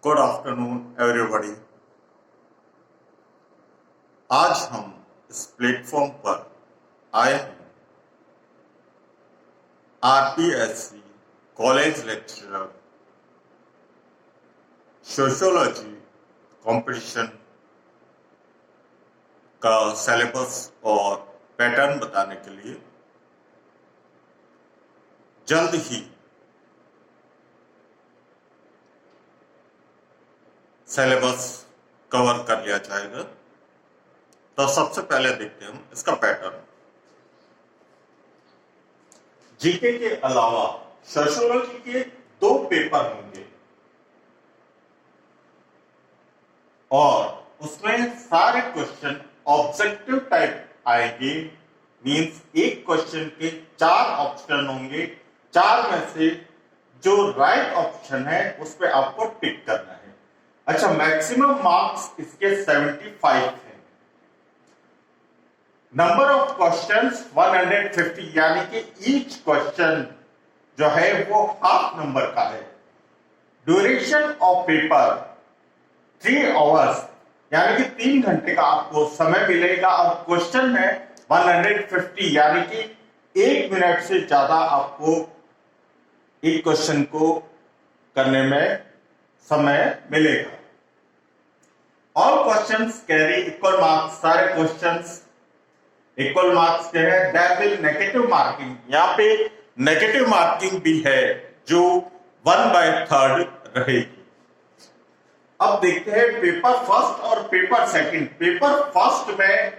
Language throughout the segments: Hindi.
Good afternoon everybody. आज हम इस प्लेटफॉर्म पर आए हैं RPSC college lecturer sociology competition का सिलेबस और पैटर्न बताने के लिए। जल्द ही सिलेबस कवर कर लिया जाएगा। तो सबसे पहले देखते हैं हम इसका पैटर्न। जीके के अलावा सोशियोलॉजी के 2 पेपर होंगे और उसमें सारे क्वेश्चन ऑब्जेक्टिव टाइप आएंगे। मींस एक क्वेश्चन के 4 ऑप्शन होंगे, 4 में से जो राइट ऑप्शन है उस पर आपको टिक करना है। अच्छा, मैक्सिमम मार्क्स इसके 75 हैं। नंबर ऑफ क्वेश्चंस 150, यानी कि ईच क्वेश्चन जो है वो हाफ नंबर का है। ड्यूरेशन ऑफ पेपर 3 आवर्स, यानी कि 3 घंटे का आपको समय मिलेगा। और क्वेश्चन है 150, यानी कि 1 मिनट से ज्यादा आपको एक क्वेश्चन को करने में समय मिलेगा। All questions carry equal marks, सारे क्वेश्चंस इक्वल मार्क्स के हैं। देयर विल नेगेटिव मार्किंग, यहाँ पे नेगेटिव मार्किंग भी है जो 1/3 रहेगी। अब देखते हैं पेपर फर्स्ट और पेपर सेकंड। पेपर फर्स्ट में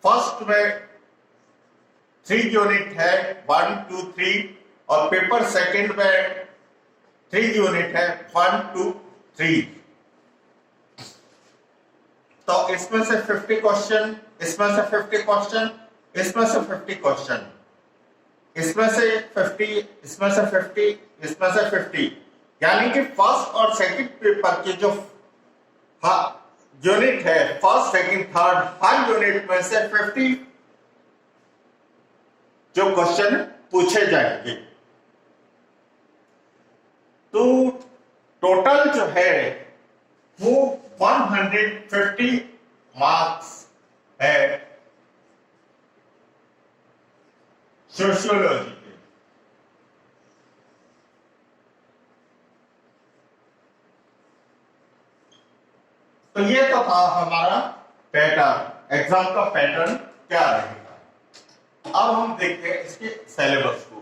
फर्स्ट में 3 यूनिट है, 1 2 3, और पेपर सेकंड में 3 यूनिट है, 1 2 3। तो इसमें से 50 क्वेश्चन, इसमें से 50 क्वेश्चन, इसमें से 50 क्वेश्चन, इसमें से 50, इसमें से 50, इसमें से 50, यानी कि फर्स्ट और सेकंड पेपर के जो यूनिट है, फर्स्ट सेकंड थर्ड, हर यूनिट में से 50 जो क्वेश्चन पूछे जाएंगे। तो टोटल जो है वो 150 मार्क्स है सोशियोलॉजी के। तो ये तो था हमारा पैटर्न, एग्जाम का पैटर्न क्या रहेगा। अब हम देखते हैं इसके सिलेबस को।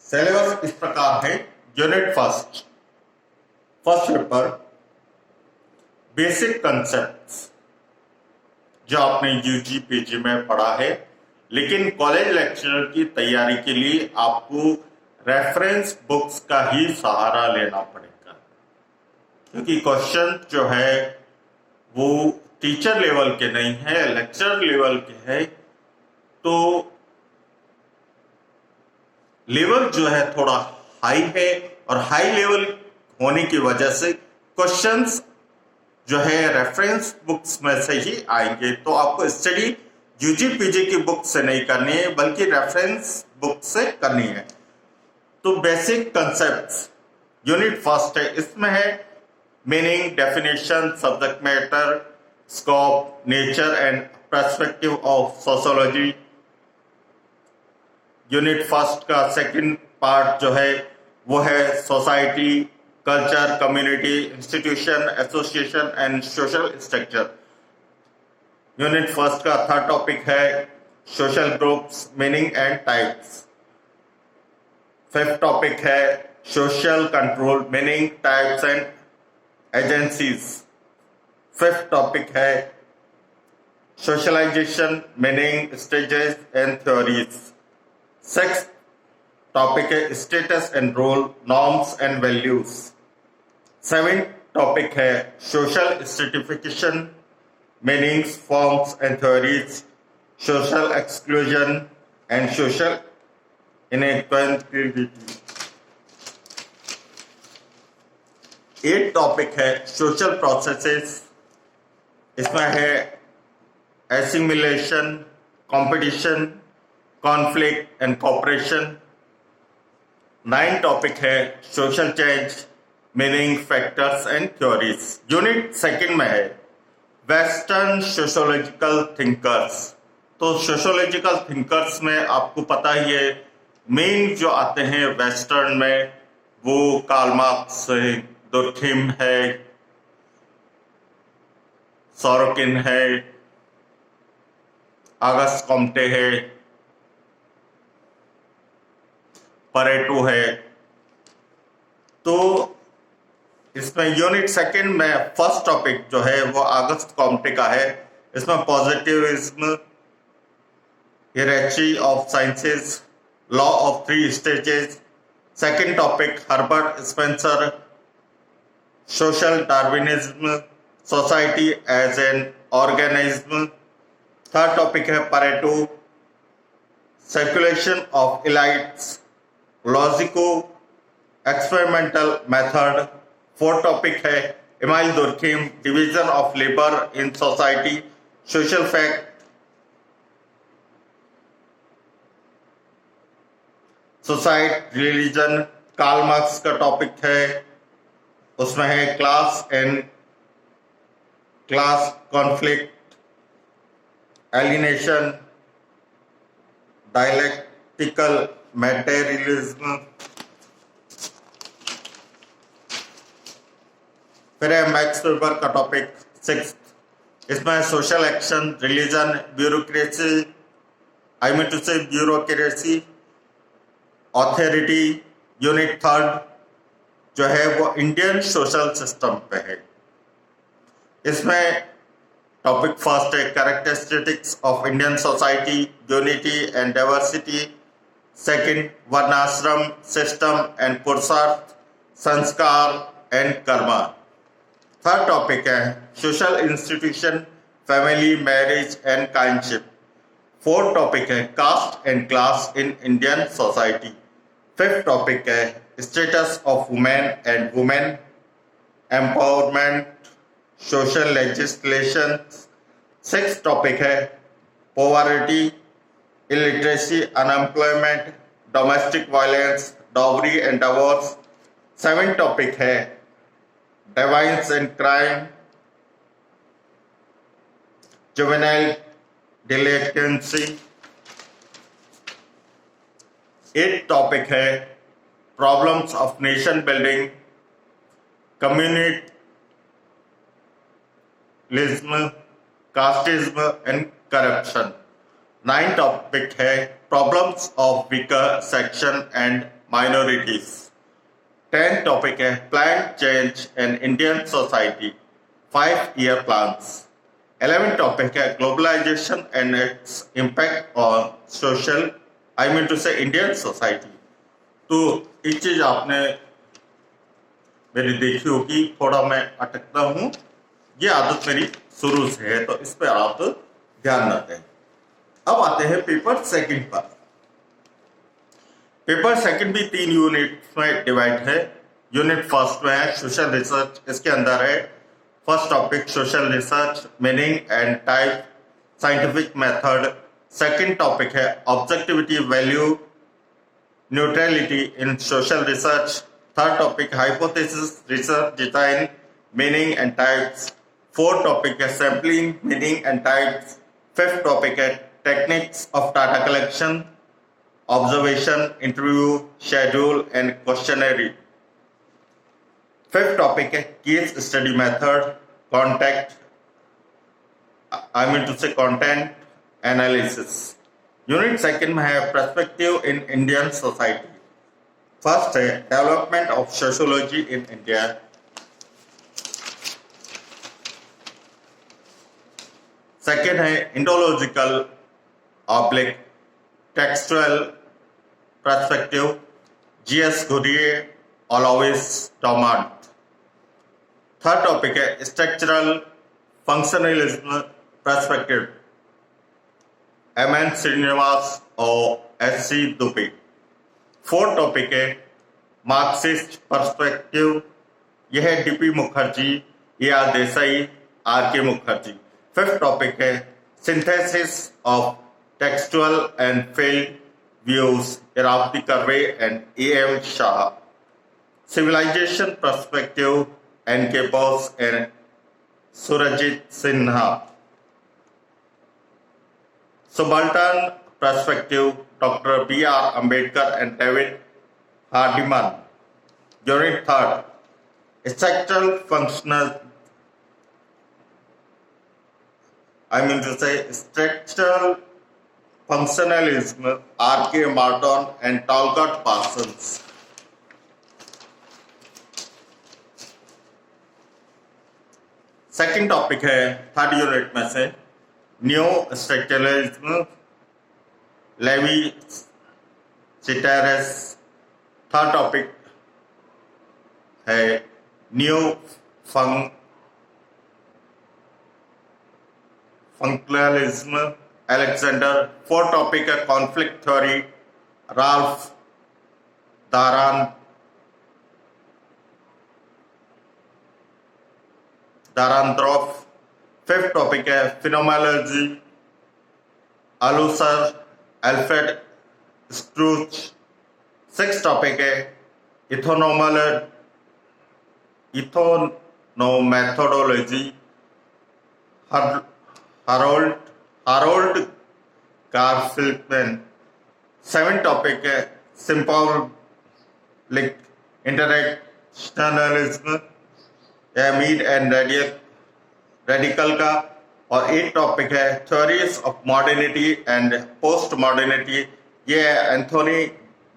सिलेबस इस प्रकार है। Unit first paper basic concepts, जो आपने यूजी पीजी में पढ़ा है, लेकिन कॉलेज लेक्चरर की तैयारी के लिए आपको रेफरेंस बुक्स का ही सहारा लेना पड़ेगा, क्योंकि क्वेश्चन जो है वो टीचर लेवल के नहीं है, लेक्चरर लेवल के है। तो लेवल जो है थोड़ा हाई है, और हाई लेवल होने की वजह से क्वेश्चंस जो है रेफरेंस बुक्स में से ही आएंगे। तो आपको स्टडी यूजी पीजी की बुक से नहीं करनी है, बल्कि रेफरेंस बुक से करनी है। तो बेसिक कंसेप्ट्स यूनिट फर्स्ट है, इसमें है meaning, definition, subject matter, scope, nature and perspective of sociology. Unit first का सेकंड पार्ट जो है वो है society, culture, community, institution, association and social structure. Unit first का थर्ड टॉपिक है social groups, meaning and types. Fifth topic है social control, meaning, types and agencies. Fifth topic है socialisation, meaning, stages and theories. Sixth topic है status and role, norms and values. Seventh topic है social stratification, meanings, forms and theories, social exclusion and social inequality. Eight topic है सोशल प्रोसेसेस, इसमें है assimilation, competition, conflict and cooperation. 9 topic है social change, meaning, factors and theories. Unit second में है वेस्टर्न सोशोलॉजिकल थिंकर्स। तो सोशोलॉजिकल थिंकर्स में आपको पता ही है मेन जो आते हैं वेस्टर्न में वो कार्ल मार्क्स है, दुर्खिम है, सोरोकिन है, ऑगस्ट कॉम्टे है, परेटो है। तो इसमें यूनिट सेकंड में फर्स्ट टॉपिक जो है वो ऑगस्ट कॉम्टे का है। इसमें positivism, hierarchy of sciences, law of 3 stages. Second topic Herbert Spencer, social Darwinism, society as an organism. Third topic है Pareto, circulation of elites, logico, experimental method. Fourth topic है Emile Durkheim, division of labour in society, social fact. Society religion Karl Marx का टॉपिक है, उसमें है class and class conflict, alienation, dialectical materialism. फिर है मैक्स वेबर का टॉपिक 6, इसमें social action, religion, bureaucracy, I mean to say bureaucracy, authority. Unit third जो है वो इंडियन सोशल सिस्टम पे है। इसमें टॉपिक फर्स्ट है characteristics of Indian society, unity and diversity. Second varnashrama system and purushartha, sanskara and karma. Third topic है social institution, family, marriage and kinship. Fourth topic है caste and class in Indian society. Fifth topic है status of women and women empowerment, social legislation. Sixth topic है poverty, illiteracy, unemployment, domestic violence, dowry and divorce. Seventh topic है deviance and crime, juvenile delinquency. Eight topic है problems of nation building, communalism, casteism and corruption. 9 topic है problems of weaker section and minorities. 10 topic है plan change in Indian society, 5-year plans. 11 topic है globalisation and its impact on social, I mean to से इंडियन सोसाइटी। तो एक चीज आपने मेरी देखी होगी, थोड़ा मैं अटकता हूं, ये आदत मेरी शुरू से है, तो इस पर आप ध्यान रखें। अब आते हैं पेपर सेकंड पर। पेपर सेकंड भी 3 यूनिट में डिवाइड है। यूनिट फर्स्ट में है सोशल रिसर्च। इसके अंदर है first topic social research, meaning and type, scientific method. Second topic है objectivity, value, neutrality in social research. Third topic hypothesis, research, design, meaning and types. Fourth topic है sampling, meaning and types. Fifth topic है techniques of data collection, observation, interview, schedule and questionnaire. Fifth topic है case study method, contact, I mean to say content analysis. Unit second में है perspective in Indian society. First है development of sociology in India. Second है Indological oblique textual perspective, G S Ghurye, ऑलोविस, टॉमाट। थर्ड टॉपिक है structural functionalism perspective, M N Srinivas और एससी दुबे। फोर्थ टॉपिक है मार्क्सिस्ट पर्सपेक्टिव, यह है D P Mukherjee, A R. Desai, R K. Mukherjee. Fifth topic है synthesis of Textual and Field Views, Irabdi Karve and A.M. Shah. Civilization Perspective, N.K. Bose and Surajit Sinha. Subaltern Perspective, Dr. B.R. Ambedkar and David Hardiman. Unit 3rd, Structural Functionalism, R.K. Martin and Talcott Parsons. Second topic है थर्ड यूनिट में से new structuralism, Levi Strauss. Third topic है new functionalism, Alexander. Fourth topic है conflict theory, Ralf Dahrendorf. Fifth topic है phenomenology, Althusser, Alfred Schutz. Six topic है ethnomethodology, Harold Garfinkel. Seven topic है symbolic internationalism, Mead and radical का। और एट टॉपिक है theories of modernity and post modernity, ये है एंथोनी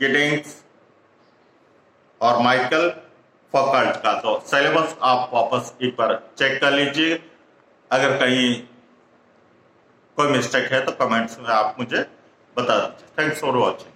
गिडिंग्स और माइकल फॉकल्ट का। तो सिलेबस आप वापस एक बार चेक कर लीजिए, अगर कहीं कोई मिस्टेक है तो कमेंट्स में आप मुझे बता दीजिए। Thanks for watching.